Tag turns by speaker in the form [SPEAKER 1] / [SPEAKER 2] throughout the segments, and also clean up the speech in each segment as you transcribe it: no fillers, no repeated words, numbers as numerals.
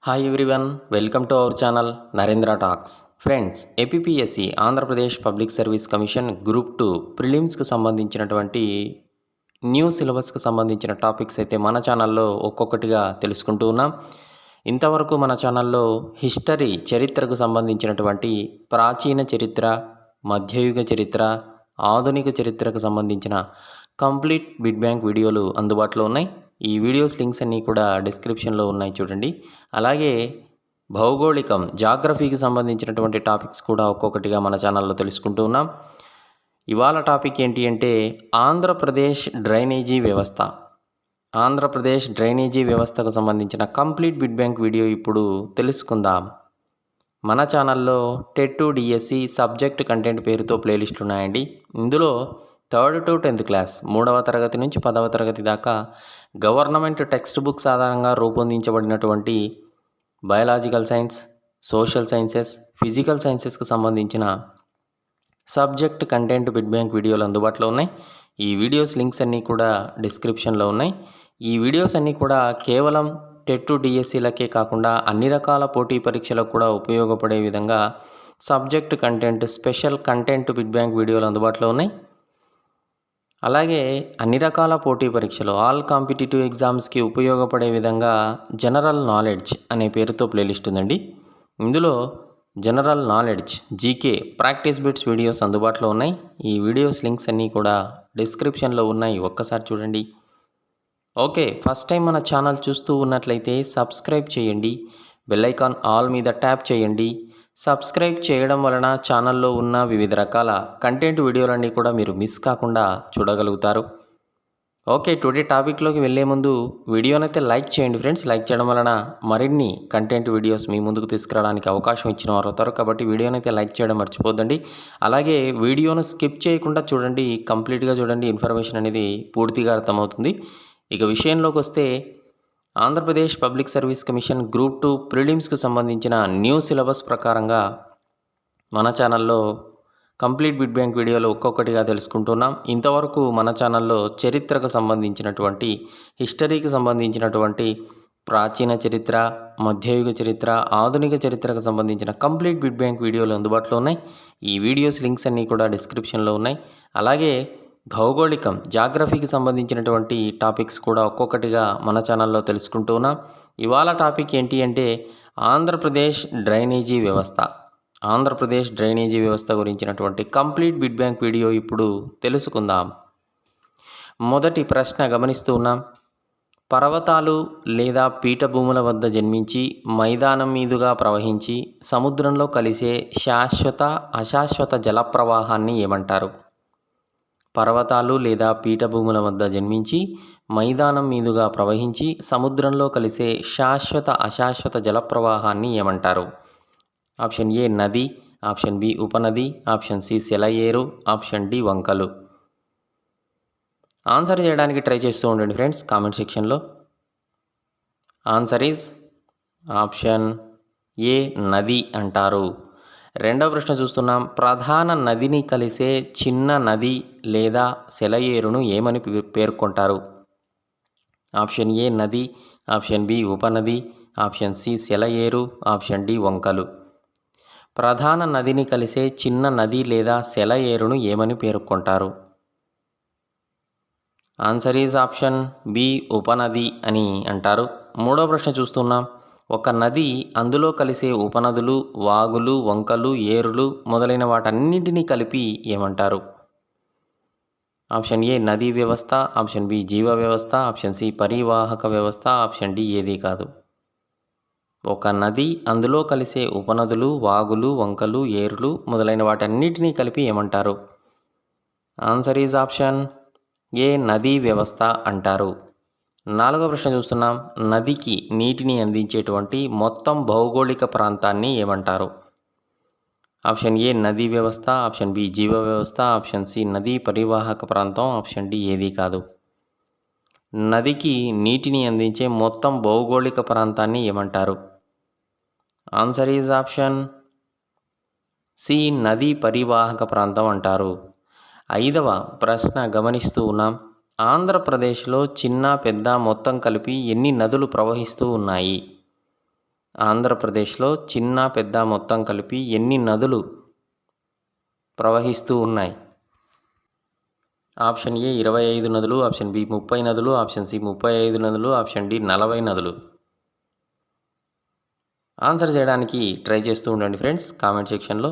[SPEAKER 1] Hi everyone, welcome to our channel Narendra talks. Friends, APPSC Andhra Pradesh public service commission group 2 ప్రిలిమ్స్కి సంబంధించినటువంటి new సిలబస్కి సంబంధించిన topics అయితే మన ఛానల్లో ఒక్కొక్కటిగా తెలుసుకుంటూ ఉన్నాం. ఇంతవరకు మన ఛానల్లో హిస్టరీ, చరిత్రకు సంబంధించినటువంటి ప్రాచీన చరిత్ర, మధ్యయుగ చరిత్ర, ఆధునిక చరిత్రకు సంబంధించిన కంప్లీట్ బిట్ బ్యాంక్ వీడియోలు అందుబాటులో ఉన్నాయి. ఈ వీడియోస్ లింక్స్ అన్నీ కూడా డిస్క్రిప్షన్లో ఉన్నాయి, చూడండి. అలాగే భౌగోళికం, జాగ్రఫీకి సంబంధించినటువంటి టాపిక్స్ కూడా ఒక్కొక్కటిగా మన ఛానల్లో తెలుసుకుంటూ ఉన్నాం. ఇవాళ టాపిక్ ఏంటి అంటే ఆంధ్రప్రదేశ్ డ్రైనేజీ వ్యవస్థ. ఆంధ్రప్రదేశ్ డ్రైనేజీ వ్యవస్థకు సంబంధించిన కంప్లీట్ బిట్ బ్యాంక్ వీడియో ఇప్పుడు తెలుసుకుందాం. మన ఛానల్లో TET to DSC subject content పేరుతో ప్లేలిస్టులు ఉన్నాయండి. ఇందులో 3rd to 10th క్లాస్, 3వ తరగతి నుంచి 10వ తరగతి దాకా గవర్నమెంట్ టెక్స్ట్ బుక్స్ ఆధారంగా రూపొందించబడినటువంటి biological science, social sciences, physical సైన్సెస్కి సంబంధించిన సబ్జెక్ట్ కంటెంట్ బిట్ బ్యాంక్ వీడియోలు అందుబాటులో ఉన్నాయి. ఈ వీడియోస్ లింక్స్ అన్నీ కూడా డిస్క్రిప్షన్లో ఉన్నాయి. ఈ వీడియోస్ అన్నీ కూడా కేవలం టెట్ టు డిఎస్సీలకే కాకుండా అన్ని రకాల పోటీ పరీక్షలకు కూడా ఉపయోగపడే విధంగా subject content, special content bit bank వీడియోలు అందుబాటులో ఉన్నాయి. అలాగే అన్ని రకాల పోటీ పరీక్షలు, ఆల్ కాంపిటేటివ్ ఎగ్జామ్స్కి ఉపయోగపడే విధంగా జనరల్ నాలెడ్జ్ అనే పేరుతో ప్లేలిస్ట్ ఉందండి. ఇందులో general knowledge, GK, practice bits videos అందుబాటులో ఉన్నాయి. ఈ వీడియోస్ లింక్స్ అన్నీ కూడా డిస్క్రిప్షన్లో ఉన్నాయి, ఒక్కసారి చూడండి. ఓకే, ఫస్ట్ టైం మన ఛానల్ చూస్తూ ఉన్నట్లయితే సబ్స్క్రైబ్ చేయండి, బెల్ ఐకాన్ ఆల్ మీద ట్యాప్ చేయండి. సబ్స్క్రైబ్ చేయడం వలన ఛానల్లో ఉన్న వివిధ రకాల కంటెంట్ వీడియోలన్నీ కూడా మీరు మిస్ కాకుండా చూడగలుగుతారు. ఓకే, టుడే టాపిక్లోకి వెళ్ళే ముందు వీడియోనైతే లైక్ చేయండి ఫ్రెండ్స్. లైక్ చేయడం వలన మరిన్ని కంటెంట్ వీడియోస్ మీ ముందుకు తీసుకురావడానికి అవకాశం ఇచ్చిన వారు అవుతారు. కాబట్టి వీడియోనైతే లైక్ చేయడం మర్చిపోద్దండి. అలాగే వీడియోను స్కిప్ చేయకుండా చూడండి, కంప్లీట్గా చూడండి, ఇన్ఫర్మేషన్ అనేది పూర్తిగా అర్థమవుతుంది. ఇక విషయంలోకి వస్తే Andhra Pradesh public service commission group 2 ప్రిలిమ్స్కి సంబంధించిన న్యూ సిలబస్ ప్రకారంగా మన ఛానల్లో కంప్లీట్ బిట్ బ్యాంక్ వీడియోలు ఒక్కొక్కటిగా తెలుసుకుంటున్నాం. ఇంతవరకు మన ఛానల్లో చరిత్రకు సంబంధించినటువంటి, హిస్టరీకి సంబంధించినటువంటి ప్రాచీన చరిత్ర, మధ్యయుగ చరిత్ర, ఆధునిక చరిత్రకు సంబంధించిన కంప్లీట్ బిట్ బ్యాంక్ వీడియోలు అందుబాటులో ఉన్నాయి. ఈ వీడియోస్ లింక్స్ అన్నీ కూడా డిస్క్రిప్షన్లో ఉన్నాయి. అలాగే భౌగోళికం, జాగ్రఫీకి సంబంధించినటువంటి టాపిక్స్ కూడా ఒక్కొక్కటిగా మన ఛానల్లో తెలుసుకుంటూ ఉన్నాం. ఇవాళ టాపిక్ ఏంటి అంటే ఆంధ్రప్రదేశ్ డ్రైనేజీ వ్యవస్థ. ఆంధ్రప్రదేశ్ డ్రైనేజీ వ్యవస్థ గురించినటువంటి కంప్లీట్ బిట్ బ్యాంక్ వీడియో ఇప్పుడు తెలుసుకుందాం. మొదటి ప్రశ్న గమనిస్తూ ఉన్నాం. పర్వతాలు లేదా పీఠభూముల వద్ద జన్మించి మైదానం మీదుగా ప్రవహించి సముద్రంలో కలిసే శాశ్వత, అశాశ్వత జల ప్రవాహాన్ని ఏమంటారు? పర్వతాలు లేదా పీఠభూముల వద్ద జన్మించి మైదానం మీదుగా ప్రవహించి సముద్రంలో కలిసే శాశ్వత, అశాశ్వత జలప్రవాహాన్ని ఏమంటారు? ఆప్షన్ ఏ నది, ఆప్షన్ బి ఉపనది, ఆప్షన్ సి సెలయేరు, ఆప్షన్ డి వంకలు. ఆన్సర్ చేయడానికి ట్రై చేస్తూ ఉండండి ఫ్రెండ్స్ కామెంట్ సెక్షన్లో. ఆన్సర్ ఈజ్ ఆప్షన్ ఏ నది అంటారు. రెండవ ప్రశ్న చూస్తున్నాం. ప్రధాన నదిని కలిసే చిన్న నది లేదా సెలయేరును ఏమని పేర్కొంటారు? ఆప్షన్ ఏ నది, ఆప్షన్ బి ఉపనది, ఆప్షన్ సి సెలయేరు, ఆప్షన్ డి వంకలు. ప్రధాన నదిని కలిసే చిన్న నది లేదా సెలయేరును ఏమని పేర్కొంటారు? ఆన్సర్ ఈజ్ ఆప్షన్ బి ఉపనది అని అంటారు. మూడవ ప్రశ్న చూస్తున్నాం. ఒక నది, అందులో కలిసే ఉపనదులు, వాగులు, వంకలు, ఏరులు మొదలైన వాటన్నింటినీ కలిపి ఏమంటారు? ఆప్షన్ ఏ నదీ వ్యవస్థ, ఆప్షన్ బి జీవ వ్యవస్థ, ఆప్షన్ సి పరివాహక వ్యవస్థ, ఆప్షన్ డి ఏది కాదు. ఒక నది, అందులో కలిసే ఉపనదులు, వాగులు, వంకలు, ఏరులు మొదలైన వాటన్నిటినీ కలిపి ఏమంటారు? ఆన్సర్ ఈజ్ ఆప్షన్ ఏ నదీ వ్యవస్థ అంటారు. నాలుగవ ప్రశ్న చూస్తున్నాం. నదికి నీటిని అందించేటువంటి మొత్తం భౌగోళిక ప్రాంతాన్ని ఏమంటారు? ఆప్షన్ ఏ నదీ వ్యవస్థ, ఆప్షన్ బి జీవ వ్యవస్థ, ఆప్షన్ సి నదీ పరివాహక ప్రాంతం, ఆప్షన్ డి ఏది కాదు. నదికి నీటిని అందించే మొత్తం భౌగోళిక ప్రాంతాన్ని ఏమంటారు? ఆన్సర్ ఈజ్ ఆప్షన్ సి నదీ పరివాహక ప్రాంతం అంటారు. ఐదవ ప్రశ్న గమనిస్తూ ఉన్నాం. ఆంధ్రప్రదేశ్లో చిన్న పెద్ద మొత్తం కలిపి ఎన్ని నదులు ప్రవహిస్తూ ఉన్నాయి? ఆంధ్రప్రదేశ్లో చిన్న పెద్ద మొత్తం కలిపి ఎన్ని నదులు ప్రవహిస్తూ ఉన్నాయి? ఆప్షన్ ఏ 25 నదులు, ఆప్షన్ బి 30 నదులు, ఆప్షన్ సి 35 నదులు, ఆప్షన్ డి 40 నదులు. ఆన్సర్ చేయడానికి ట్రై చేస్తూ ఉండండి ఫ్రెండ్స్ కామెంట్ సెక్షన్లో.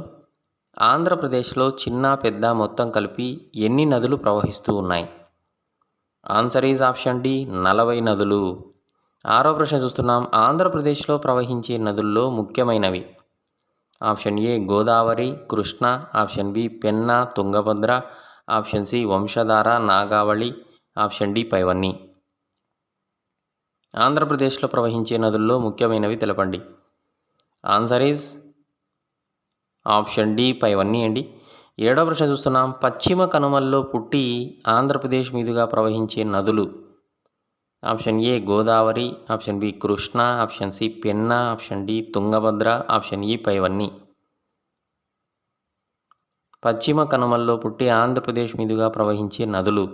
[SPEAKER 1] ఆంధ్రప్రదేశ్లో చిన్న పెద్ద మొత్తం కలిపి ఎన్ని నదులు ప్రవహిస్తూ ఉన్నాయి? ఆన్సర్ ఈజ్ ఆప్షన్ డి 40 నదులు. ఆరో ప్రశ్న చూస్తున్నాం. ఆంధ్రప్రదేశ్లో ప్రవహించే నదుల్లో ముఖ్యమైనవి. Option A Godavari, Krishna, option B Penna, Tungabhadra, option C Vamsadhara, Nagavali, option D పైవన్నీ. ఆంధ్రప్రదేశ్లో ప్రవహించే నదుల్లో ముఖ్యమైనవి తెలపండి. ఆన్సర్ ఈజ్ ఆప్షన్ డి పైవన్నీ అండి. ఏడో ప్రశ్న చూస్తున్నాం. పశ్చిమ కనుమల్లో పుట్టి ఆంధ్రప్రదేశ్ మీదుగా ప్రవహించే నదులు. Option A Godavari, option B Krishna, option C Penna, option D Tungabhadra, option E పైవన్నీ. పశ్చిమ కనుమల్లో పుట్టి ఆంధ్రప్రదేశ్ మీదుగా ప్రవహించే నదులు.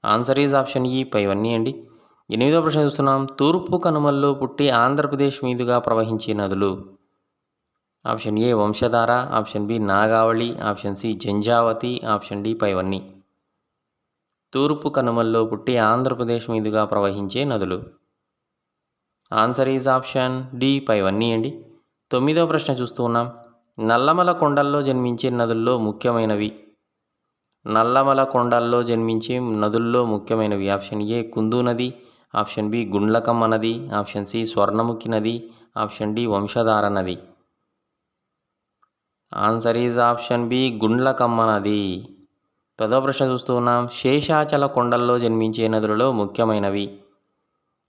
[SPEAKER 1] ఆన్సర్ ఈజ్ ఆప్షన్ ఈ పైవన్నీ అండి. ఎనిమిదో ప్రశ్న చూస్తున్నాం. తూర్పు కనుమల్లో పుట్టి ఆంధ్రప్రదేశ్ మీదుగా ప్రవహించే నదులు. Option A Vamsadhara, option B Nagavali, option C Janjhavathi, option D పైవన్నీ. తూర్పు కనుమల్లో పుట్టి ఆంధ్రప్రదేశ్ మీదుగా ప్రవహించే నదులు. ఆన్సర్ ఈజ్ ఆప్షన్ డి పైవన్నీ అండి. తొమ్మిదో ప్రశ్న చూస్తూ ఉన్నాం. నల్లమల కొండల్లో జన్మించే నదుల్లో ముఖ్యమైనవి. నల్లమల కొండల్లో జన్మించే నదుల్లో ముఖ్యమైనవి. ఆప్షన్ ఏ కుందు నది, ఆప్షన్ బి గుండ్లకమ్మ నది, ఆప్షన్ సి స్వర్ణముఖి నది, ఆప్షన్ డి వంశధార నది. Answer is option B Gundlakamma నది. పదో ప్రశ్న చూస్తూ ఉన్నాం. శేషాచల కొండల్లో జన్మించే నదులలో ముఖ్యమైనవి.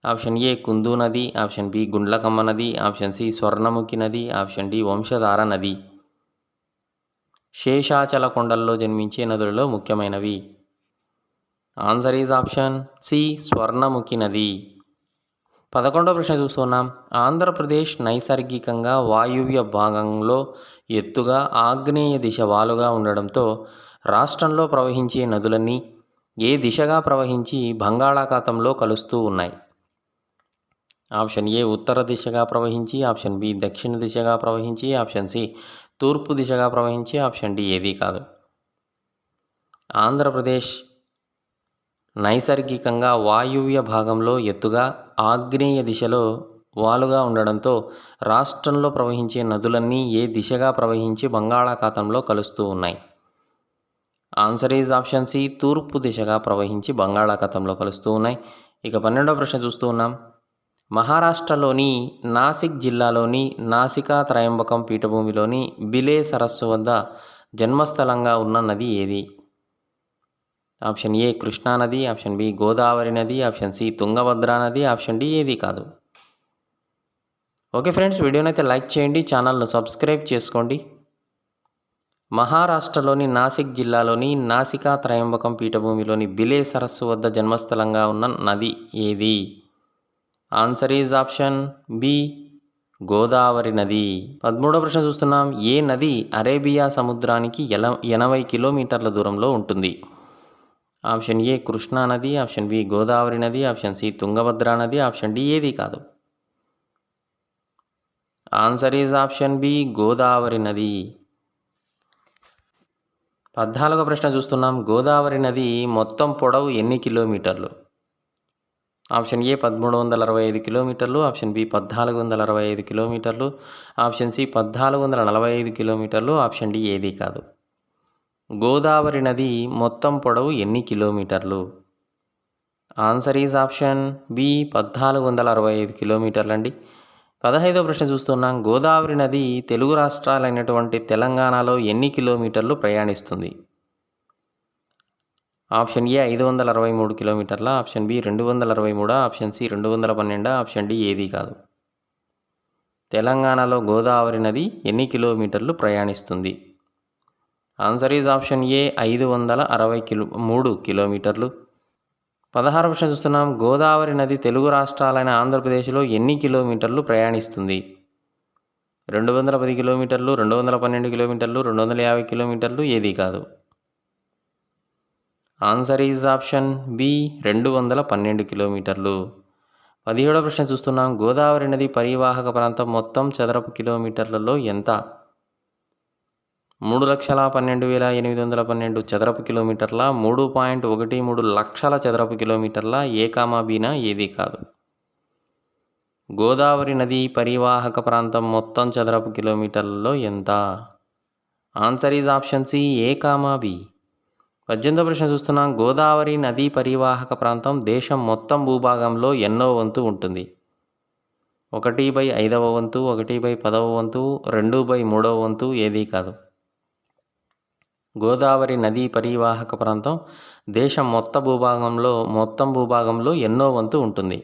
[SPEAKER 1] ఆప్షన్ ఏ కుందు నది, ఆప్షన్ బి గుండ్లకమ్మ నది, ఆప్షన్ సి స్వర్ణముఖి నది, ఆప్షన్ డి వంశధార నది. శేషాచల కొండల్లో జన్మించే నదులలో ముఖ్యమైనవి. Answer is option C Swarnamukhi నది. 11వ ప్రశ్న చూస్తున్నాం. ఆంధ్రప్రదేశ్ నైసర్గికంగా వాయువ్య భాగంలో ఎత్తుగా ఆగ్నేయ దిశ వాలుగా ఉండడంతో రాష్ట్రంలో ప్రవహించే నదులన్నీ ఏ దిశగా ప్రవహించి బంగాళాఖాతంలో కలుస్తూ ఉన్నాయి? ఆప్షన్ ఏ ఉత్తర దిశగా ప్రవహించి, ఆప్షన్ బి దక్షిణ దిశగా ప్రవహించి, ఆప్షన్ సి తూర్పు దిశగా ప్రవహించి, ఆప్షన్ డి ఏది కాదు. ఆంధ్రప్రదేశ్ నైసర్గికంగా వాయువ్య భాగంలో ఎత్తుగా ఆగ్నేయ దిశలో వాలుగా ఉండడంతో రాష్ట్రంలో ప్రవహించే నదులన్నీ ఏ దిశగా ప్రవహించి బంగాళాఖాతంలో కలుస్తూ ఉన్నాయి? ఆన్సర్ ఈజ్ ఆప్షన్ సి తూర్పు దిశగా ప్రవహించి బంగాళాఖాతంలో కలుస్తూ ఉన్నాయి. ఇక 12వ ప్రశ్న చూస్తూ ఉన్నాం. మహారాష్ట్రలోని నాసిక్ జిల్లాలోని నాసికా త్రయంబకం పీఠభూమిలోని బిలే సరస్సు వద్ద జన్మస్థలంగా ఉన్న నది ఏది? ఆప్షన్ ఏ కృష్ణా నది, ఆప్షన్ బి గోదావరి నది, ఆప్షన్ సి తుంగభద్రా నది, ఆప్షన్ డి ఏది కాదు. ఓకే ఫ్రెండ్స్, వీడియోనైతే లైక్ చేయండి, ఛానల్ను సబ్స్క్రైబ్ చేసుకోండి. మహారాష్ట్రలోని నాసిక్ జిల్లాలోని నాసికా త్రయంబకం పీఠభూమిలోని బిలే సరస్సు వద్ద జన్మస్థలంగా ఉన్న నది ఏది? Answer is option B Godavari నది. 13వ ప్రశ్న చూస్తున్నాం. ఏ నది అరేబియా సముద్రానికి 80 కిలోమీటర్ల దూరంలో ఉంటుంది? ఆప్షన్ ఏ కృష్ణా నది, ఆప్షన్ బి గోదావరి నది, ఆప్షన్ సి తుంగభద్రా నది, ఆప్షన్ డి ఏది కాదు. Answer is option B Godavari నది. 14వ ప్రశ్న చూస్తున్నాం. గోదావరి నది మొత్తం పొడవు ఎన్ని కిలోమీటర్లు? ఆప్షన్ ఏ 1365 కిలోమీటర్లు, ఆప్షన్ బి 1465 కిలోమీటర్లు, ఆప్షన్ సి 1445 కిలోమీటర్లు, ఆప్షన్ డి ఏది కాదు. గోదావరి నది మొత్తం పొడవు ఎన్ని కిలోమీటర్లు? ఆన్సర్ ఈజ్ ఆప్షన్ బి 1465 కిలోమీటర్లు అండి. 15వ ప్రశ్న చూస్తున్నాం. గోదావరి నది తెలుగు రాష్ట్రాలైనటువంటి తెలంగాణలో ఎన్ని కిలోమీటర్లు ప్రయాణిస్తుంది? ఆప్షన్ ఏ 563 కిలోమీటర్ల, option B 263, option C 212, option D ఏది కాదు. తెలంగాణలో గోదావరి నది ఎన్ని కిలోమీటర్లు ప్రయాణిస్తుంది? ఆన్సర్ ఈజ్ ఆప్షన్ ఏ 563 కిలోమీటర్లు. 16వ ప్రశ్న చూస్తున్నాం. గోదావరి నది తెలుగు రాష్ట్రాలైన ఆంధ్రప్రదేశ్లో ఎన్ని కిలోమీటర్లు ప్రయాణిస్తుంది? 210 కిలోమీటర్లు, 212 కిలోమీటర్లు, 250 కిలోమీటర్లు, ఏది కాదు. ఆన్సర్ ఈజ్ ఆప్షన్ బి 212 కిలోమీటర్లు. 17వ ప్రశ్న చూస్తున్నాం. గోదావరి నది పరివాహక ప్రాంతం మొత్తం చదరపు కిలోమీటర్లలో ఎంత? 3,12,812 చదరపు కిలోమీటర్ల, 3.13 లక్షల చదరపు కిలోమీటర్ల, ఏ కామా బీనా ఏది కాదు. గోదావరి నది పరివాహక ప్రాంతం మొత్తం చదరపు కిలోమీటర్లలో ఎంత? Answer is option C, A comma B. 18వ ప్రశ్న చూస్తున్నాం. గోదావరి నదీ పరివాహక ప్రాంతం దేశం మొత్తం భూభాగంలో ఎన్నో వంతు ఉంటుంది? 1/5వ వంతు, 1/10వ వంతు, 2/3వ వంతు, ఏదీ కాదు. గోదావరి నదీ పరివాహక ప్రాంతం దేశం మొత్తం భూభాగంలో ఎన్నో వంతు ఉంటుంది?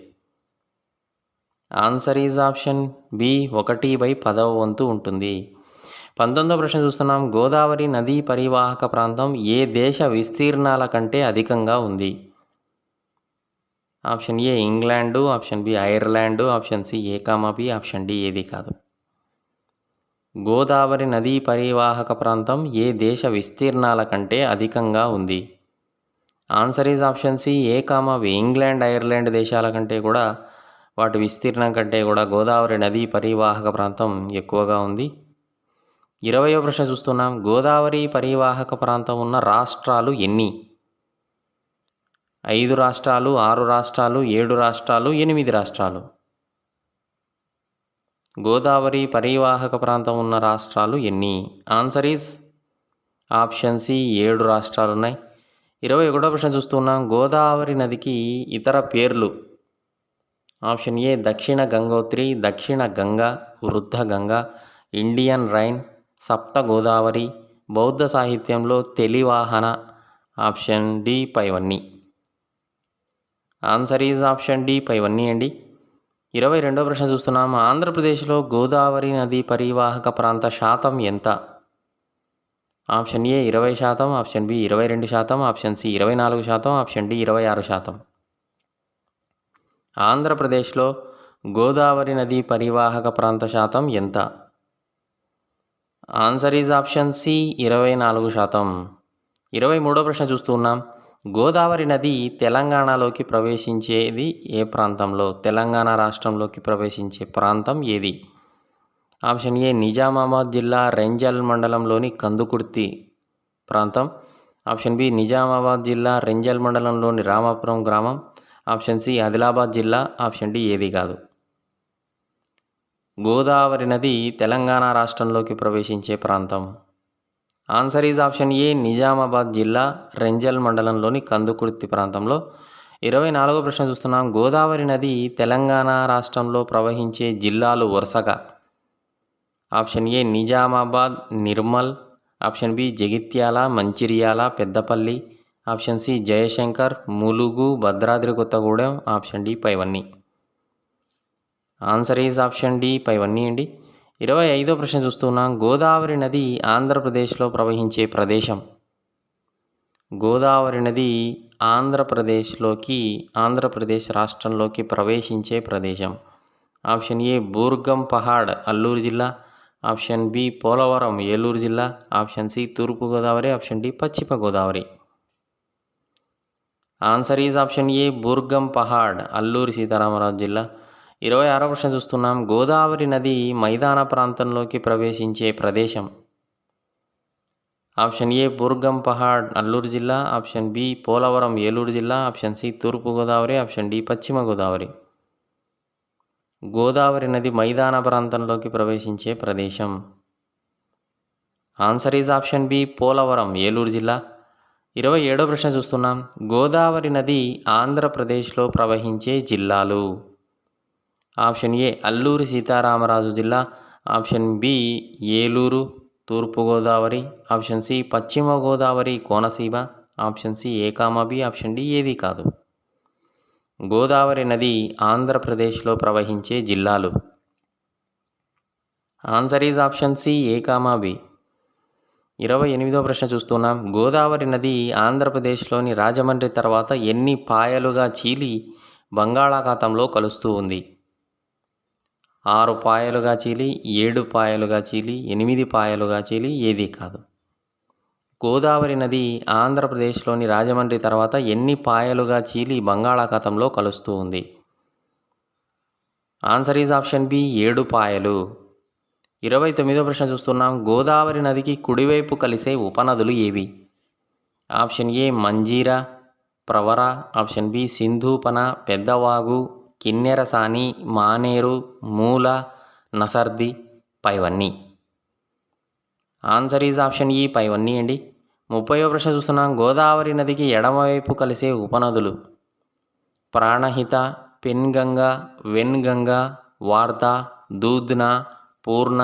[SPEAKER 1] ఆన్సర్ ఈజ్ ఆప్షన్ బి, 1/10వ వంతు ఉంటుంది. 19వ ప్రశ్న చూస్తున్నాం. గోదావరి నదీ పరివాహక ప్రాంతం ఏ దేశ విస్తీర్ణాల కంటే అధికంగా ఉంది? Option A England, option B Ireland, option C A comma B, option D ఏది కాదు. గోదావరి నదీ పరివాహక ప్రాంతం ఏ దేశ విస్తీర్ణాల కంటే అధికంగా ఉంది? Answer is option C, A comma B. England, Ireland దేశాల కంటే కూడా వాటి విస్తీర్ణం కంటే కూడా గోదావరి నదీ పరివాహక ప్రాంతం ఎక్కువగా ఉంది. 20వ ప్రశ్న చూస్తున్నాం. గోదావరి పరివాహక ప్రాంతం ఉన్న రాష్ట్రాలు ఎన్ని? 5 రాష్ట్రాలు, 6 రాష్ట్రాలు, 7 రాష్ట్రాలు, 8 రాష్ట్రాలు. గోదావరి పరివాహక ప్రాంతం ఉన్న రాష్ట్రాలు ఎన్ని? ఆన్సర్ ఈజ్ ఆప్షన్ సి, 7 రాష్ట్రాలు ఉన్నాయి. 21వ ప్రశ్న చూస్తున్నాం. గోదావరి నదికి ఇతర పేర్లు. ఆప్షన్ ఏ దక్షిణ గంగోత్రి, దక్షిణ గంగా, వృద్ధ గంగా, ఇండియన్ రైన్, సప్త గోదావరి, బౌద్ధ సాహిత్యంలో తెలివాహన, ఆప్షన్ డి పైవన్నీ. ఆన్సర్ ఈజ్ ఆప్షన్ డి పైవన్నీ అండి. 22వ ప్రశ్న చూస్తున్నాం. ఆంధ్రప్రదేశ్లో గోదావరి నది పరివాహక ప్రాంత శాతం ఎంత? Option A 20%, option B 22%, option C 24%, option D 26%. ఆంధ్రప్రదేశ్లో గోదావరి నది పరివాహక ప్రాంత శాతం ఎంత? Answer is option C 24%. 23వ ప్రశ్న చూస్తున్నాం. గోదావరి నది తెలంగాణలోకి ప్రవేశించేది ఏ ప్రాంతంలో? తెలంగాణ రాష్ట్రంలోకి ప్రవేశించే ప్రాంతం ఏది? ఆప్షన్ ఏ నిజామాబాద్ జిల్లా రెంజల్ మండలంలోని కందుకుర్తి ప్రాంతం, ఆప్షన్ బి నిజామాబాద్ జిల్లా రెంజల్ మండలంలోని రామాపురం గ్రామం, ఆప్షన్ సి ఆదిలాబాద్ జిల్లా, ఆప్షన్ డి ఏది కాదు. గోదావరి నది తెలంగాణ రాష్ట్రంలోకి ప్రవేశించే ప్రాంతం. Answer is option A Nizamabad జిల్లా రెంజల్ మండలంలోని కందుకుర్తి ప్రాంతంలో. 24వ ప్రశ్న చూస్తున్నాం. గోదావరి నది తెలంగాణ రాష్ట్రంలో ప్రవహించే జిల్లాలు వరుసగా. Option A Nizamabad, Nirmal, option B Jagtial, Mancherial, Peddapalli, option C Jayashankar, Mulugu, Bhadradri Kothagudem, option D పైవన్నీ. ఆన్సర్ ఈజ్ ఆప్షన్ డి పైవన్నీ అండి. 25వ ప్రశ్న చూస్తున్నాం. గోదావరి నది ఆంధ్రప్రదేశ్లో ప్రవహించే ప్రదేశం. గోదావరి నది ఆంధ్రప్రదేశ్ రాష్ట్రంలోకి ప్రవేశించే ప్రదేశం. ఆప్షన్ ఏ బూర్గం పహాడ్, అల్లూరు జిల్లా, ఆప్షన్ బి పోలవరం, ఏలూరు జిల్లా, ఆప్షన్ సి తూర్పుగోదావరి, ఆప్షన్ డి పశ్చిమ Godavari. Answer is option A Burgam Pahad, Alluri Sitaramaraju జిల్లా. 26వ ప్రశ్న చూస్తున్నాం. గోదావరి నది మైదాన ప్రాంతంలోకి ప్రవేశించే ప్రదేశం. ఆప్షన్ ఏ బూర్గం పహాడ్, అల్లూరు జిల్లా, ఆప్షన్ బి పోలవరం, ఏలూరు జిల్లా, ఆప్షన్ సి తూర్పుగోదావరి, ఆప్షన్ డి పశ్చిమ గోదావరి. గోదావరి నది మైదాన ప్రాంతంలోకి ప్రవేశించే ప్రదేశం. Answer is option B Polavaram, Eluru జిల్లా. 27వ ప్రశ్న చూస్తున్నాం. గోదావరి నది ఆంధ్రప్రదేశ్లో ప్రవహించే జిల్లాలు. ఆప్షన్ ఏ అల్లూరి సీతారామరాజు జిల్లా, ఆప్షన్ బి ఏలూరు తూర్పుగోదావరి, ఆప్షన్ సి పశ్చిమ Godavari Konaseema, option C A comma B, option D ఏది కాదు. గోదావరి నది ఆంధ్రప్రదేశ్లో ప్రవహించే జిల్లాలు. Answer is option C A comma B. 28వ ప్రశ్న చూస్తున్నాం. గోదావరి నది ఆంధ్రప్రదేశ్లోని రాజమండ్రి తర్వాత ఎన్ని పాయలుగా చీలి బంగాళాఖాతంలో కలుస్తూ ఉంది? 6 పాయలుగా చీలి, 7 పాయలుగా చీలి, 8 పాయలుగా చీలి, ఏదీ కాదు. గోదావరి నది ఆంధ్రప్రదేశ్లోని రాజమండ్రి తర్వాత ఎన్ని పాయలుగా చీలి బంగాళాఖాతంలో కలుస్తూ ఉంది? ఆన్సర్ ఈజ్ ఆప్షన్ బి ఏడుపాయలు. 29వ ప్రశ్న చూస్తున్నాం. గోదావరి నదికి కుడివైపు కలిసే ఉపనదులు ఏవి? Option A Manjira, Pravara, option B సింధూపన, పెద్దవాగు, కిన్నెరసాని, మానేరు, మూల, నసర్ది, పైవన్నీ. ఆన్సర్ ఈజ్ ఆప్షన్ ఈ పైవన్నీ అండి. 30వ ప్రశ్న చూస్తున్నాం. గోదావరి నదికి ఎడమవైపు కలిసే ఉపనదులు ప్రాణహిత, పెన్గంగా, వెన్గంగా, వార్ధా, దూధ్నా, పూర్ణ,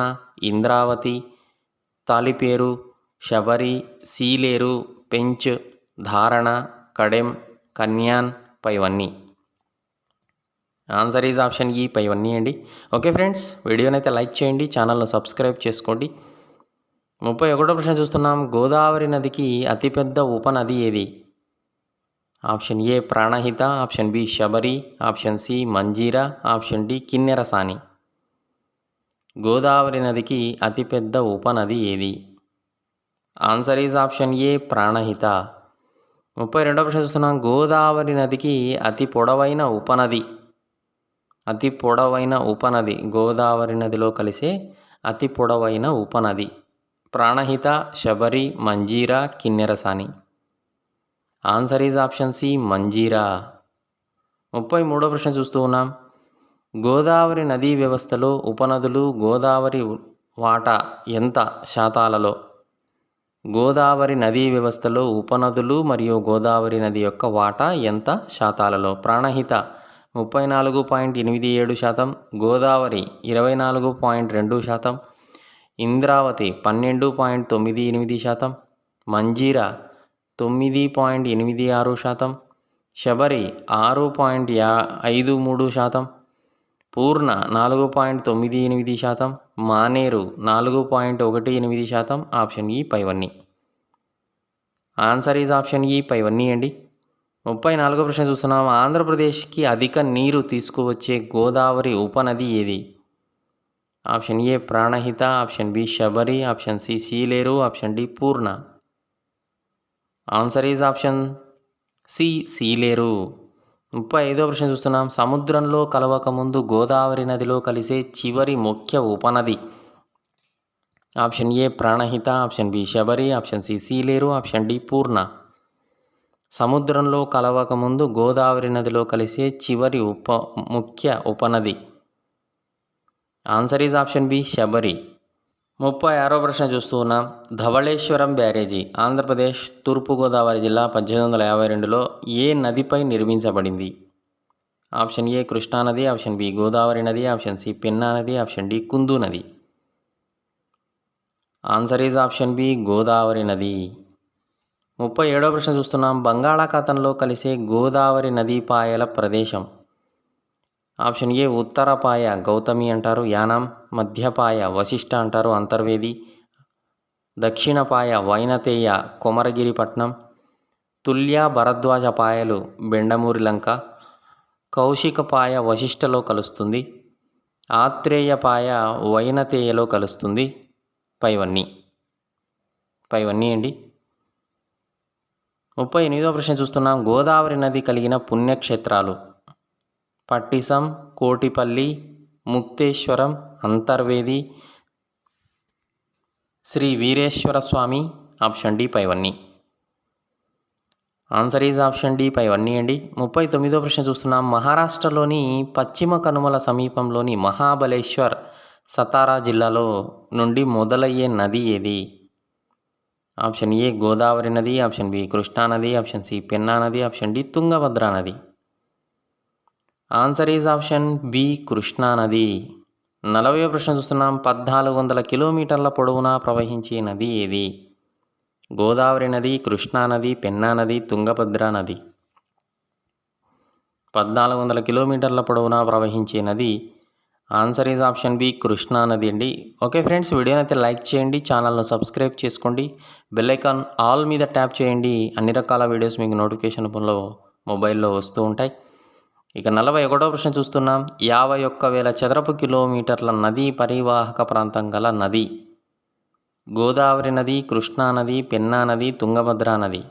[SPEAKER 1] ఇంద్రావతి, తాలిపేరు, శబరి, సీలేరు, పెంచ్, ధారణ, కడెం, కన్యాన్, పైవన్నీ. ఆన్సర్ ఈజ్ ఆప్షన్ ఈ పైవన్నీ అండి. ఓకే ఫ్రెండ్స్, వీడియోని అయితే లైక్ చేయండి, ఛానల్ను సబ్స్క్రైబ్ చేసుకోండి. 31వ ప్రశ్న చూస్తున్నాం. గోదావరి నదికి అతిపెద్ద ఉపనది ఏది? Option A Pranahita, option B Sabari, option C Manjira, option D Kinnerasani. Godavari నదికి అతిపెద్ద ఉపనది ఏది? Answer is option A Pranahita. 32వ ప్రశ్న చూస్తున్నాం. గోదావరి నదికి అతి పొడవైన ఉపనది గోదావరి నదిలో కలిసే అతి పొడవైన ఉపనది Pranahita, Sabari, Manjira, Kinnerasani. Answer is option C Manjira. 33వ ప్రశ్న చూస్తూ ఉన్నాం. గోదావరి నదీ వ్యవస్థలో ఉపనదులు గోదావరి వాటా ఎంత శాతాలలో? గోదావరి నదీ వ్యవస్థలో ఉపనదులు మరియు గోదావరి నది యొక్క వాటా ఎంత శాతాలలో? ప్రాణహిత 34.87%, గోదావరి 24.2%, ఇంద్రావతి 12.98%, మంజీరా 9.86%, శబరి 6.53%, పూర్ణ 4.98%, మానేరు 4.18%. ఆప్షన్ ఈ పైవన్నీ. ఆన్సర్ ఈజ్ ఆప్షన్ ఈ పైవన్నీ అండి. 34వ ప్రశ్న చూస్తున్నాం. ఆంధ్రప్రదేశ్కి అధిక నీరు తీసుకువచ్చే గోదావరి ఉపనది ఏది? Option A Pranahita, option B Sabari, option C Sileru, option D Purna. Answer is option C Sileru. 35వ ప్రశ్న చూస్తున్నాం. సముద్రంలో కలవకముందు గోదావరి నదిలో కలిసే చివరి ముఖ్య ఉపనది? Option A Pranahita, option B Sabari, option C Sileru, option D Purna. సముద్రంలో కలవకముందు గోదావరి నదిలో కలిసే చివరి ముఖ్య ఉపనది? Answer is option B Sabari. 36వ ప్రశ్న చూస్తూ ఉన్నాం. ధవళేశ్వరం బ్యారేజీ ఆంధ్రప్రదేశ్ తూర్పుగోదావరి జిల్లా 1852లో ఏ నదిపై నిర్మించబడింది? ఆప్షన్ ఏ కృష్ణానది, ఆప్షన్ బి గోదావరి నది, ఆప్షన్ సి పెన్నా నది, ఆప్షన్ డి కుందు నది. Answer is option B Godavari నది. 37వ ప్రశ్న చూస్తున్నాం. బంగాళాఖాతంలో కలిసే గోదావరి నదీ పాయల ప్రదేశం? ఆప్షన్ ఏ ఉత్తరపాయ గౌతమి అంటారు, యానాం. మధ్యపాయ వశిష్ట అంటారు, అంతర్వేది. దక్షిణపాయ వైనతేయ కొమరగిరిపట్నం. తుల్య భరద్వాజ పాయలు బెండమూరి లంక. కౌశికపాయ వశిష్టలో కలుస్తుంది. ఆత్రేయపాయ వైనతేయలో కలుస్తుంది. పైవన్నీ అండి. 38వ ప్రశ్న చూస్తున్నాం. గోదావరి నది కలిగిన పుణ్యక్షేత్రాలు? పట్టిసం, కోటిపల్లి, ముక్తేశ్వరం, అంతర్వేది, శ్రీ వీరేశ్వర స్వామి. ఆప్షన్ డి పైవన్నీ. ఆన్సర్ ఈజ్ ఆప్షన్ డి పైవన్నీ అండి. 39వ ప్రశ్న చూస్తున్నాం. మహారాష్ట్రలోని పశ్చిమ కనుమల సమీపంలోని మహాబలేశ్వర్, సతారా జిల్లాలో నుండి మొదలయ్యే నది ఏది? ఆప్షన్ ఏ గోదావరి నది, ఆప్షన్ బి కృష్ణానది, ఆప్షన్ సి పెన్నా నది, ఆప్షన్ డి తుంగభద్రా నది. ఆన్సర్ ఈజ్ ఆప్షన్ బి కృష్ణానది. 40వ ప్రశ్న చూస్తున్నాం. 1400 కిలోమీటర్ల పొడవునా ప్రవహించే నది ఏది? గోదావరి నది, కృష్ణానది, పెన్నా నది, తుంగభద్రా నది. 1400 కిలోమీటర్ల పొడవునా ప్రవహించే నది ఆన్సర్ ఈజ్ ఆప్షన్ బి కృష్ణానది అండి. ఓకే ఫ్రెండ్స్, వీడియోని అయితే లైక్ చేయండి, ఛానల్ను సబ్స్క్రైబ్ చేసుకోండి, బెల్ ఐకాన్ ఆల్ మీద ట్యాప్ చేయండి. అన్ని రకాల వీడియోస్ మీకు నోటిఫికేషన్ రూపంలో మొబైల్లో వస్తూ ఉంటాయి. ఇక 41వ ప్రశ్న చూస్తున్నాం. 51,000 చదరపు కిలోమీటర్ల నదీ పరివాహక ప్రాంతం గల నది? గోదావరి నది, కృష్ణానది, పెన్నా నది, తుంగభద్రా నది.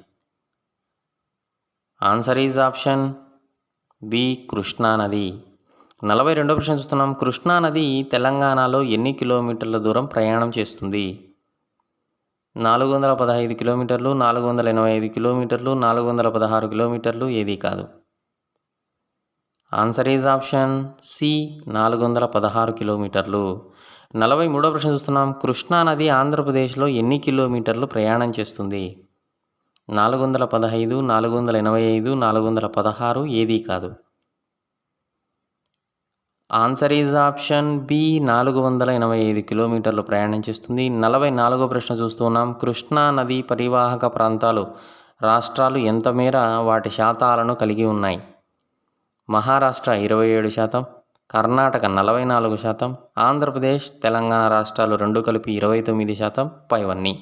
[SPEAKER 1] ఆన్సర్ ఈజ్ ఆప్షన్ బి కృష్ణానది. 42వ ప్రశ్న చూస్తున్నాం. కృష్ణా నది తెలంగాణలో ఎన్ని కిలోమీటర్ల దూరం ప్రయాణం చేస్తుంది? 415 కిలోమీటర్లు, 485 కిలోమీటర్లు, 416 కిలోమీటర్లు, ఏది కాదు. ఆన్సర్ ఈజ్ ఆప్షన్ సి 416 కిలోమీటర్లు. 43వ ప్రశ్న చూస్తున్నాం. కృష్ణా నది ఆంధ్రప్రదేశ్లో ఎన్ని కిలోమీటర్లు ప్రయాణం చేస్తుంది? 415, 485, 416, ఏది కాదు. ఆన్సర్ ఈజ్ ఆప్షన్ బి 485 కిలోమీటర్లు ప్రయాణం చేస్తుంది. 44వ ప్రశ్న చూస్తున్నాం. కృష్ణా నది పరివాహక ప్రాంతాలు రాష్ట్రాలు ఎంత మేర వాటి శాతాలను కలిగి ఉన్నాయి? మహారాష్ట్ర 27%, కర్ణాటక 44%, ఆంధ్రప్రదేశ్, తెలంగాణ రాష్ట్రాలు రెండు కలిపి 29%, పైవన్నీ.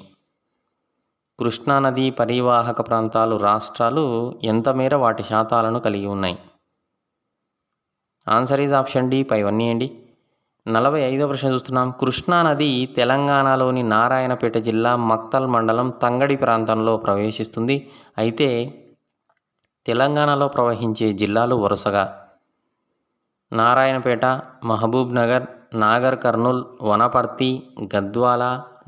[SPEAKER 1] కృష్ణా నది పరివాహక ప్రాంతాలు రాష్ట్రాలు ఎంత మేర వాటి శాతాలను కలిగి ఉన్నాయి? ఆన్సర్ ఈజ్ ఆప్షన్ డి పైవన్నీ అండి. 45వ ప్రశ్న చూస్తున్నాం. కృష్ణా నది తెలంగాణలోని నారాయణపేట జిల్లా మక్తల్ మండలం తంగడి ప్రాంతంలో ప్రవేశిస్తుంది. అయితే తెలంగాణలో ప్రవహించే జిల్లాలు వరుసగా నారాయణపేట, మహబూబ్ నగర్, నాగర్ కర్నూల్, వనపర్తి, గద్వాల,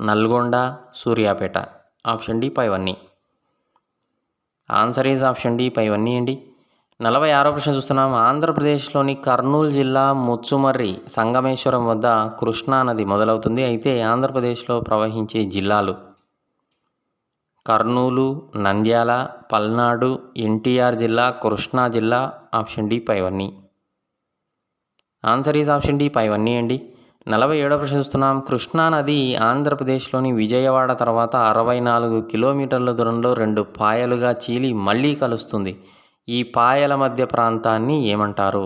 [SPEAKER 1] నల్గొండ, సూర్యాపేట. ఆప్షన్ డి పైవన్నీ. ఆన్సర్ ఈజ్ ఆప్షన్ డి పైవన్నీ అండి. 46వ ప్రశ్న చూస్తున్నాం. ఆంధ్రప్రదేశ్లోని కర్నూలు జిల్లా ముచ్చుమర్రి సంగమేశ్వరం వద్ద కృష్ణా నది మొదలవుతుంది. అయితే ఆంధ్రప్రదేశ్లో ప్రవహించే జిల్లాలు కర్నూలు, నంద్యాల, పల్నాడు, ఎన్టీఆర్ జిల్లా, కృష్ణా జిల్లా. ఆప్షన్ డి పైవన్నీ. ఆన్సర్ ఈజ్ ఆప్షన్ డి పైవన్నీ అండి. 47వ ప్రశ్న చూస్తున్నాం. కృష్ణా నది ఆంధ్రప్రదేశ్లోని విజయవాడ తర్వాత 64 కిలోమీటర్ల దూరంలో రెండు పాయలుగా చీలి మళ్ళీ కలుస్తుంది. ఈ పాయల మధ్య ప్రాంతాన్ని ఏమంటారు?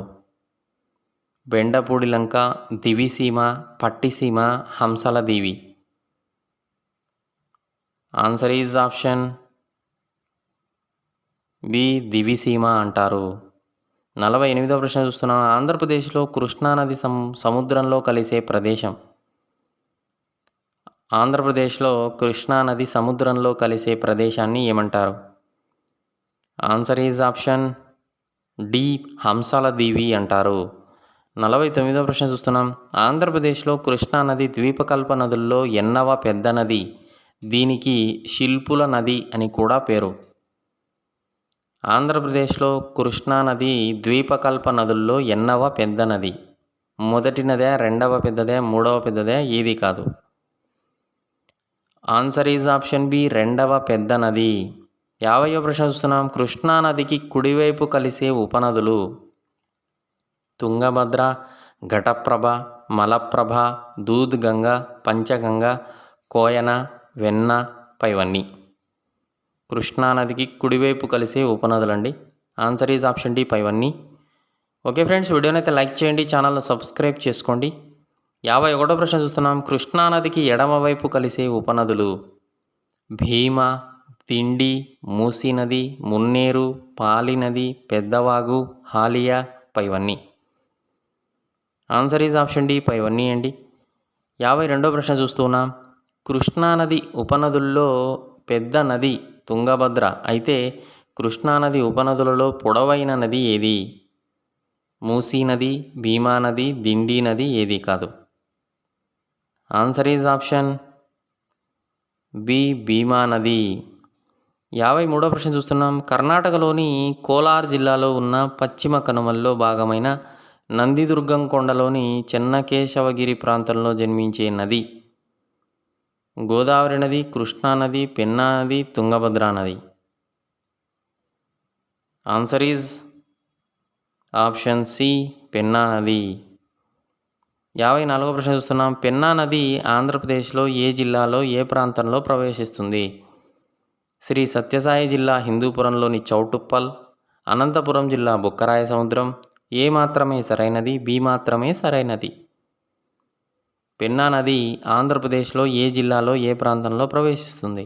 [SPEAKER 1] Bendapudi Lanka, Diviseema, Pattiseema, Hamsala Deevi. Answer is option B Diviseema అంటారు. 48వ ప్రశ్న చూస్తున్నాం. ఆంధ్రప్రదేశ్లో కృష్ణానది సముద్రంలో కలిసే ప్రదేశం. ఆంధ్రప్రదేశ్లో కృష్ణానది సముద్రంలో కలిసే ప్రదేశాన్ని ఏమంటారు? ఆన్సర్ ఈజ్ ఆప్షన్ డి హంసల దీవి అంటారు. 49వ ప్రశ్న చూస్తున్నాం. ఆంధ్రప్రదేశ్లో కృష్ణానది ద్వీపకల్ప నదుల్లో ఎన్నవ పెద్ద నది? దీనికి శిల్పుల నది అని కూడా పేరు. ఆంధ్రప్రదేశ్లో కృష్ణానది ద్వీపకల్ప నదుల్లో ఎన్నవ పెద్ద నది? మొదటి నదే, రెండవ పెద్దదే, మూడవ పెద్దదే, ఏది కాదు. ఆన్సర్ ఈజ్ ఆప్షన్ బి రెండవ పెద్ద నది. 50వ ప్రశ్న చూస్తున్నాం. కృష్ణానదికి కుడివైపు కలిసే ఉపనదులు. తుంగభద్ర, ఘటప్రభ, మలప్రభ, దూద్గంగ, పంచగంగ, కోయన, వెన్న, పైవన్నీ. కృష్ణానదికి కుడివైపు కలిసే ఉపనదులండి. ఆన్సర్ ఈజ్ ఆప్షన్ డి పైవన్నీ. ఓకే ఫ్రెండ్స్, వీడియోని అయితే లైక్ చేయండి, ఛానల్ను సబ్స్క్రైబ్ చేసుకోండి. 51వ ప్రశ్న చూస్తున్నాం. కృష్ణానదికి ఎడమవైపు కలిసే ఉపనదులు. భీమ, దిండి, మూసీ నది, మున్నేరు, పాలి నది, పెద్దవాగు, హాలియా, పైవన్నీ. ఆన్సర్ ఈజ్ ఆప్షన్ డి పైవన్నీ అండి. 52వ ప్రశ్న చూస్తున్నాం. కృష్ణానది ఉపనదుల్లో పెద్ద నది తుంగభద్ర. అయితే కృష్ణానది ఉపనదులలో పొడవైన నది ఏది? మూసీ నది, భీమా నది, దిండి నది, ఏది కాదు. ఆన్సర్ ఈజ్ ఆప్షన్ బి భీమా నది. 53వ ప్రశ్న చూస్తున్నాం. కర్ణాటకలోని కోలార్ జిల్లాలో ఉన్న పశ్చిమ కనుమల్లో భాగమైన నందిదుర్గం కొండలోని చెన్నకేశవగిరి ప్రాంతంలో జన్మించే నది. గోదావరి నది, కృష్ణా నది, పెన్నా నది, తుంగభద్రా నది. Answer is option C Penna నది. 54వ ప్రశ్న చూస్తున్నాం. పెన్నా నది ఆంధ్రప్రదేశ్లో ఏ జిల్లాలో ఏ ప్రాంతంలో ప్రవేశిస్తుంది? శ్రీ సత్యసాయి జిల్లా హిందూపురంలోని చౌటుప్పల్, అనంతపురం జిల్లా బుక్కరాయ సముద్రం. ఏ మాత్రమే సరైనది, బి మాత్రమే సరైనది. పెన్నా నది ఆంధ్రప్రదేశ్లో ఏ జిల్లాలో ఏ ప్రాంతంలో ప్రవేశిస్తుంది?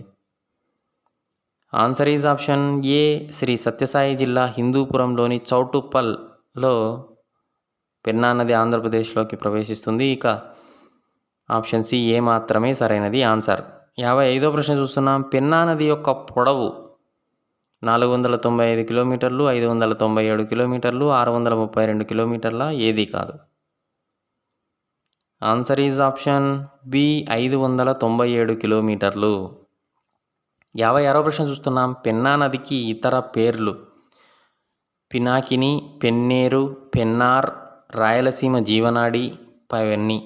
[SPEAKER 1] Answer is option A Sri Sathya Sai జిల్లా హిందూపురంలోని చౌటుప్పల్లో పెన్నా నది ఆంధ్రప్రదేశ్లోకి ప్రవేశిస్తుంది. ఇక ఆప్షన్ సి ఏ మాత్రమే సరైనది ఆన్సర్. 55వ ప్రశ్న చూస్తున్నాం. పెన్నా నది యొక్క పొడవు 495 కిలోమీటర్లు, 597 కిలోమీటర్లు, 632 కిలోమీటర్ల, ఏది కాదు. ఆన్సర్ ఈజ్ ఆప్షన్ బి 597 కిలోమీటర్లు. 56వ ప్రశ్న చూస్తున్నాం. పెన్నా నదికి ఇతర పేర్లు: పినాకిని, పెన్నేరు, పెన్నార్, రాయలసీమ జీవనాడి, పైవన్నీ.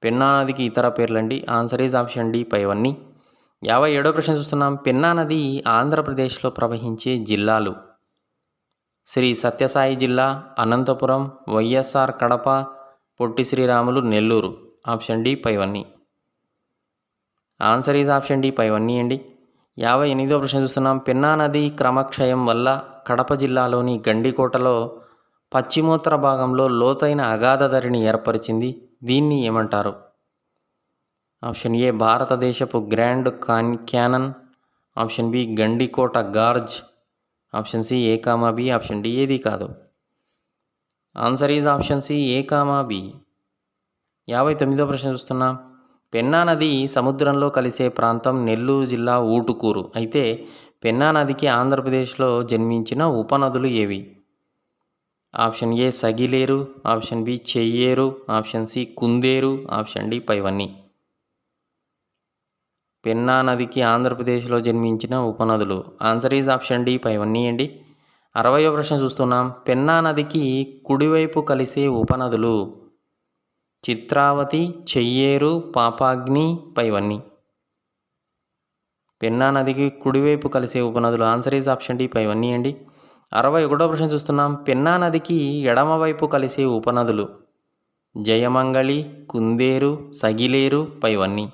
[SPEAKER 1] పెన్నా నదికి ఇతర పేర్లండి. ఆన్సర్ ఈజ్ ఆప్షన్ డి, పైవన్నీ. 57వ ప్రశ్న చూస్తున్నాం. పెన్నా నది ఆంధ్రప్రదేశ్లో ప్రవహించే జిల్లాలు: శ్రీ సత్యసాయి జిల్లా, అనంతపురం, వైఎస్ఆర్ కడప, పొట్టి శ్రీరాములు, నెల్లూరు. ఆప్షన్ డి, పైవన్నీ. ఆన్సర్ ఈజ్ ఆప్షన్ డి, పైవన్నీ అండి. 58వ ప్రశ్న చూస్తున్నాం. పెన్నా నది క్రమక్షయం వల్ల కడప జిల్లాలోని గండికోటలో పశ్చిమోత్తర భాగంలో లోతైన అగాధ ధరిని ఏర్పరిచింది. దీన్ని ఏమంటారు? ఆప్షన్ ఏ భారతదేశపు grand canyon, option B Gandikota gorge, option C A comma B, option D ఏది కాదు. Answer is option C A comma B. 59వ ప్రశ్న చూస్తున్నాం. పెన్నా నది సముద్రంలో కలిసే ప్రాంతం నెల్లూరు జిల్లా ఊటుకూరు. అయితే పెన్నా నదికి ఆంధ్రప్రదేశ్లో జన్మించిన ఉపనదులు ఏవి? Option A Sagileru, option B Cheyyeru, option C Kunderu, option D పైవన్నీ. పెన్నా నదికి ఆంధ్రప్రదేశ్లో జన్మించిన ఉపనదులు. ఆన్సర్ ఈజ్ ఆప్షన్ డి, పైవన్నీ అండి. 60వ ప్రశ్న చూస్తున్నాం. పెన్నా నదికి కుడివైపు కలిసే ఉపనదులు: చిత్రావతి, చెయ్యేరు, పాపాగ్ని, పైవన్నీ. పెన్నా నదికి కుడివైపు కలిసే ఉపనదులు. ఆన్సర్ ఈజ్ ఆప్షన్ డి, పైవన్నీ అండి. 61వ ప్రశ్న చూస్తున్నాం. పెన్నా నదికి ఎడమవైపు కలిసే ఉపనదులు: జయమంగళి, కుందేరు, సగిలేరు, పైవన్నీ.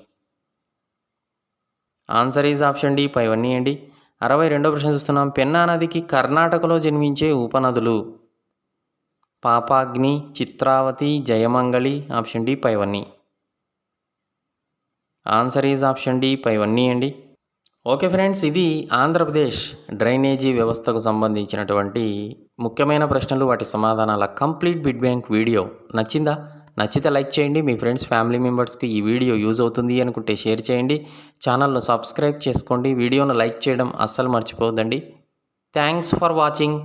[SPEAKER 1] ఆన్సర్ ఈజ్ ఆప్షన్ డి, పైవన్నీ అండి. 62వ ప్రశ్న చూస్తున్నాం. పెన్నా నదికి కర్ణాటకలో జన్మించే ఉపనదులు: పాపాగ్ని, చిత్రావతి, జయమంగళి, ఆప్షన్ డి పైవన్నీ. ఆన్సర్ ఈజ్ ఆప్షన్ డి, పైవన్నీ అండి. ఓకే ఫ్రెండ్స్, ఇది ఆంధ్రప్రదేశ్ డ్రైనేజీ వ్యవస్థకు సంబంధించినటువంటి ముఖ్యమైన ప్రశ్నలు, వాటి సమాధానాల కంప్లీట్ బిడ్ బ్యాంక్ వీడియో. నచ్చిందా? నచ్చితే లైక్ చేయండి. మీ ఫ్రెండ్స్, ఫ్యామిలీ మెంబర్స్కి ఈ వీడియో యూజ్ అవుతుంది అనుకుంటే షేర్ చేయండి. ఛానల్ను సబ్స్క్రైబ్ చేసుకోండి. వీడియోను లైక్ చేయడం అస్సలు మర్చిపోవద్దండి. Thanks for watching.